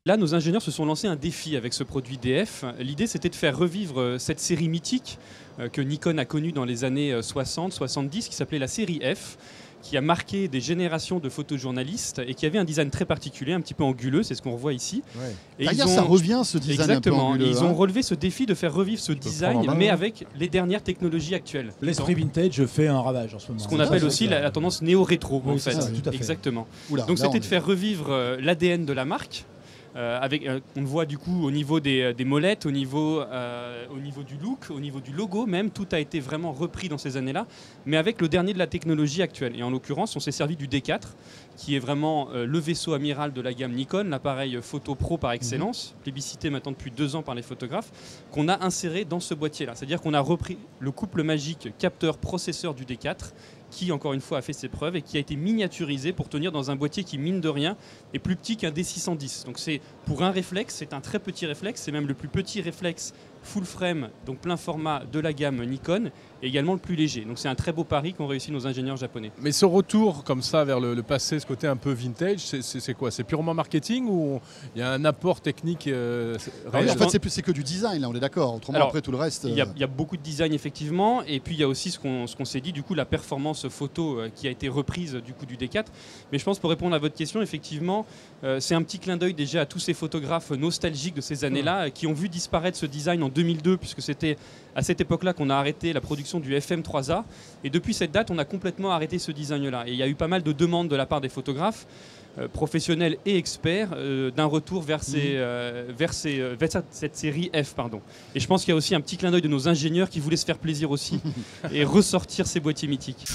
Là, nos ingénieurs se sont lancés un défi avec ce produit DF. L'idée, c'était de faire revivre cette série mythique que Nikon a connue dans les années 60-70, qui s'appelait la série F, qui a marqué des générations de photojournalistes et qui avait un design très particulier, un petit peu anguleux, c'est ce qu'on revoit ici. Ouais. Et D'ailleurs, ça revient ce design exactement, un peu anguleux. ils ont relevé ce défi de faire revivre ce design, prendre en main, mais hein. avec les dernières technologies actuelles. L'esprit vintage fait un ravage en ce moment. Ce qu'on appelle aussi la tendance néo-rétro, Oui, en c'est fait. ça, tout à fait. Exactement. Oula, Donc là, c'était on de est- faire revivre l'ADN de la marque. On le voit du coup au niveau des molettes, au niveau du look, au niveau du logo même, tout a été vraiment repris dans ces années-là, mais avec le dernier de la technologie actuelle. Et en l'occurrence, on s'est servi du D4, qui est vraiment le vaisseau amiral de la gamme Nikon, l'appareil photo pro par excellence, plébiscité maintenant depuis 2 ans par les photographes, qu'on a inséré dans ce boîtier-là. C'est-à-dire qu'on a repris le couple magique capteur-processeur du D4, qui encore une fois a fait ses preuves et qui a été miniaturisé pour tenir dans un boîtier qui, mine de rien, est plus petit qu'un D610. Donc c'est pour un réflexe, c'est un très petit réflexe, c'est même le plus petit réflexe full frame, donc plein format de la gamme Nikon, et également le plus léger. Donc c'est un très beau pari qu'ont réussi nos ingénieurs japonais. Mais ce retour comme ça vers le passé, ce côté un peu vintage, c'est quoi? C'est purement marketing ou il y a un apport technique réel? En fait, c'est que du design, là, on est d'accord. Autrement, Alors, après, tout le reste. Il y a beaucoup de design effectivement, et puis il y a aussi ce qu'on s'est dit, du coup la performance photo qui a été reprise du coup du D4. Mais je pense pour répondre à votre question, effectivement, c'est un petit clin d'œil déjà à tous ces photographes nostalgiques de ces années-là qui ont vu disparaître ce design en 2002, puisque c'était à cette époque-là qu'on a arrêté la production du FM3A. Et depuis cette date, on a complètement arrêté ce design-là. Et il y a eu pas mal de demandes de la part des photographes, professionnels et experts, d'un retour vers cette série F. Pardon. Et je pense qu'il y a aussi un petit clin d'œil de nos ingénieurs qui voulaient se faire plaisir aussi et ressortir ces boîtiers mythiques.